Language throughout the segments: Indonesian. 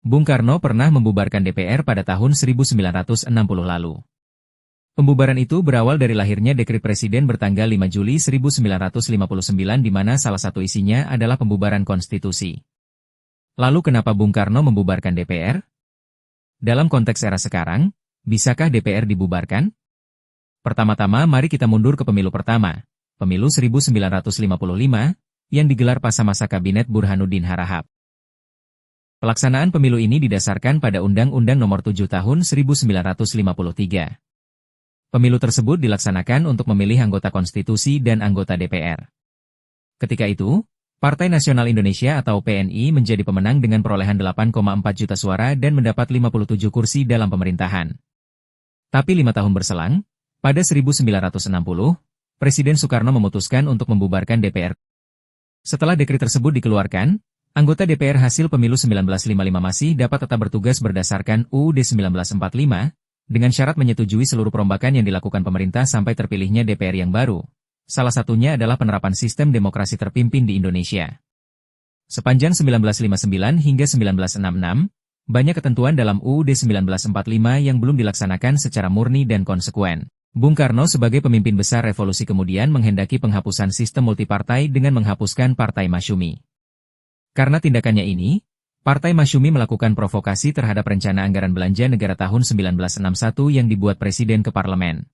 Bung Karno pernah membubarkan DPR pada tahun 1960 lalu. Pembubaran itu berawal dari lahirnya dekret Presiden bertanggal 5 Juli 1959 di mana salah satu isinya adalah pembubaran konstitusi. Lalu kenapa Bung Karno membubarkan DPR? Dalam konteks era sekarang, bisakah DPR dibubarkan? Pertama-tama mari kita mundur ke pemilu pertama, pemilu 1955, yang digelar pada masa Kabinet Burhanuddin Harahap. Pelaksanaan pemilu ini didasarkan pada Undang-Undang Nomor 7 Tahun 1953. Pemilu tersebut dilaksanakan untuk memilih anggota konstitusi dan anggota DPR. Ketika itu, Partai Nasional Indonesia atau PNI menjadi pemenang dengan perolehan 8,4 juta suara dan mendapat 57 kursi dalam pemerintahan. Tapi 5 tahun berselang, pada 1960, Presiden Soekarno memutuskan untuk membubarkan DPR. Setelah dekret tersebut dikeluarkan, anggota DPR hasil pemilu 1955 masih dapat tetap bertugas berdasarkan UUD 1945, dengan syarat menyetujui seluruh perombakan yang dilakukan pemerintah sampai terpilihnya DPR yang baru. Salah satunya adalah penerapan sistem demokrasi terpimpin di Indonesia. Sepanjang 1959 hingga 1966, banyak ketentuan dalam UUD 1945 yang belum dilaksanakan secara murni dan konsekuen. Bung Karno sebagai pemimpin besar revolusi kemudian menghendaki penghapusan sistem multipartai dengan menghapuskan Partai Masyumi. Karena tindakannya ini, Partai Masyumi melakukan provokasi terhadap rencana anggaran belanja negara tahun 1961 yang dibuat Presiden ke parlemen.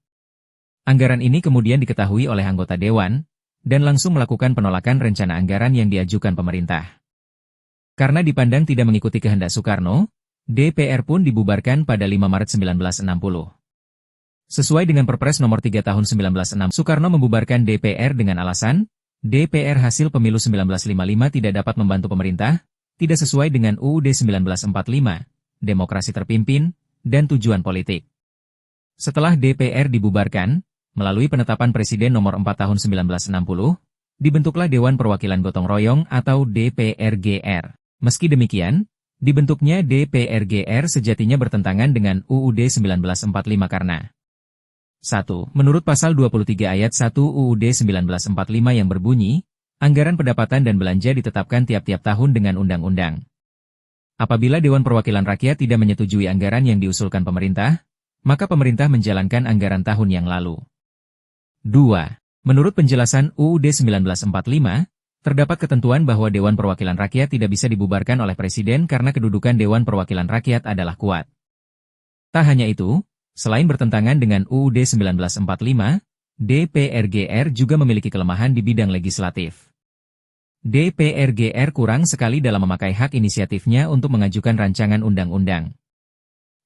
Anggaran ini kemudian diketahui oleh anggota Dewan, dan langsung melakukan penolakan rencana anggaran yang diajukan pemerintah. Karena dipandang tidak mengikuti kehendak Soekarno, DPR pun dibubarkan pada 5 Maret 1960. Sesuai dengan Perpres Nomor 3 Tahun 1960, Soekarno membubarkan DPR dengan alasan, DPR hasil pemilu 1955 tidak dapat membantu pemerintah, tidak sesuai dengan UUD 1945, demokrasi terpimpin, dan tujuan politik. Setelah DPR dibubarkan, melalui penetapan Presiden Nomor 4 Tahun 1960, dibentuklah Dewan Perwakilan Gotong Royong atau DPRGR. Meski demikian, dibentuknya DPRGR sejatinya bertentangan dengan UUD 1945 karena 1. Menurut Pasal 23 Ayat 1 UUD 1945 yang berbunyi, anggaran pendapatan dan belanja ditetapkan tiap-tiap tahun dengan undang-undang. Apabila Dewan Perwakilan Rakyat tidak menyetujui anggaran yang diusulkan pemerintah, maka pemerintah menjalankan anggaran tahun yang lalu. 2. Menurut penjelasan UUD 1945, terdapat ketentuan bahwa Dewan Perwakilan Rakyat tidak bisa dibubarkan oleh Presiden karena kedudukan Dewan Perwakilan Rakyat adalah kuat. Tak hanya itu, selain bertentangan dengan UUD 1945, DPRGR juga memiliki kelemahan di bidang legislatif. DPRGR kurang sekali dalam memakai hak inisiatifnya untuk mengajukan rancangan undang-undang.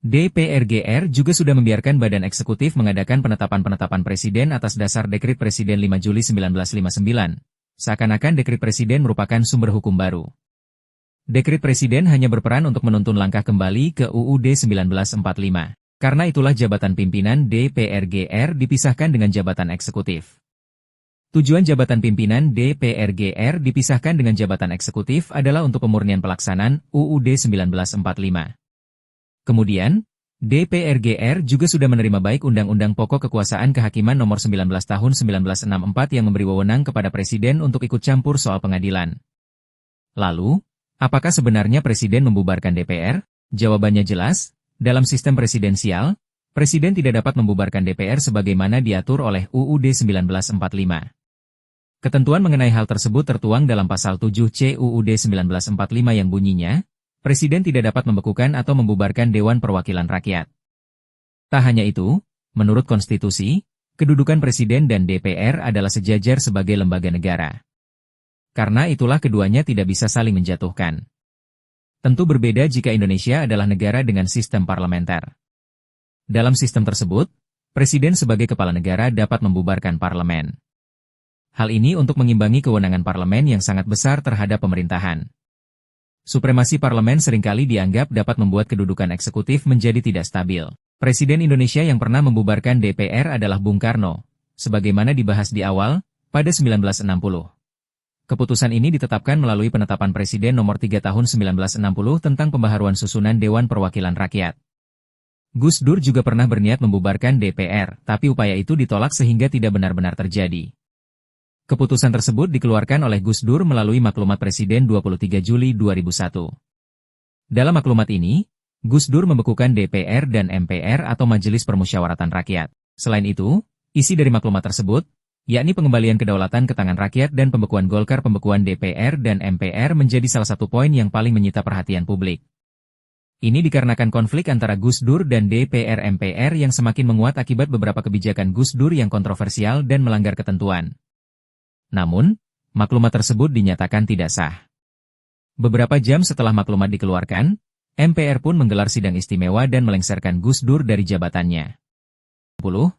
DPRGR juga sudah membiarkan Badan Eksekutif mengadakan penetapan-penetapan Presiden atas dasar Dekret Presiden 5 Juli 1959, seakan-akan Dekret Presiden merupakan sumber hukum baru. Dekret Presiden hanya berperan untuk menuntun langkah kembali ke UUD 1945. Karena itulah jabatan pimpinan DPRGR dipisahkan dengan jabatan eksekutif. Tujuan jabatan pimpinan DPRGR dipisahkan dengan jabatan eksekutif adalah untuk pemurnian pelaksanaan UUD 1945. Kemudian, DPRGR juga sudah menerima baik Undang-Undang Pokok Kekuasaan Kehakiman Nomor 19 Tahun 1964 yang memberi wewenang kepada Presiden untuk ikut campur soal pengadilan. Lalu, apakah sebenarnya Presiden membubarkan DPR? Jawabannya jelas. Dalam sistem presidensial, Presiden tidak dapat membubarkan DPR sebagaimana diatur oleh UUD 1945. Ketentuan mengenai hal tersebut tertuang dalam Pasal 7C UUD 1945 yang bunyinya, Presiden tidak dapat membekukan atau membubarkan Dewan Perwakilan Rakyat. Tak hanya itu, menurut konstitusi, kedudukan Presiden dan DPR adalah sejajar sebagai lembaga negara. Karena itulah keduanya tidak bisa saling menjatuhkan. Tentu berbeda jika Indonesia adalah negara dengan sistem parlementer. Dalam sistem tersebut, Presiden sebagai kepala negara dapat membubarkan parlemen. Hal ini untuk mengimbangi kewenangan parlemen yang sangat besar terhadap pemerintahan. Supremasi parlemen seringkali dianggap dapat membuat kedudukan eksekutif menjadi tidak stabil. Presiden Indonesia yang pernah membubarkan DPR adalah Bung Karno, sebagaimana dibahas di awal, pada 1960. Keputusan ini ditetapkan melalui penetapan Presiden Nomor 3 Tahun 1960 tentang pembaharuan susunan Dewan Perwakilan Rakyat. Gus Dur juga pernah berniat membubarkan DPR, tapi upaya itu ditolak sehingga tidak benar-benar terjadi. Keputusan tersebut dikeluarkan oleh Gus Dur melalui maklumat Presiden 23 Juli 2001. Dalam maklumat ini, Gus Dur membekukan DPR dan MPR atau Majelis Permusyawaratan Rakyat. Selain itu, isi dari maklumat tersebut, yakni pengembalian kedaulatan ke tangan rakyat dan pembekuan Golkar, pembekuan DPR dan MPR menjadi salah satu poin yang paling menyita perhatian publik. Ini dikarenakan konflik antara Gus Dur dan DPR-MPR yang semakin menguat akibat beberapa kebijakan Gus Dur yang kontroversial dan melanggar ketentuan. Namun, maklumat tersebut dinyatakan tidak sah. Beberapa jam setelah maklumat dikeluarkan, MPR pun menggelar sidang istimewa dan melengsarkan Gus Dur dari jabatannya. 10.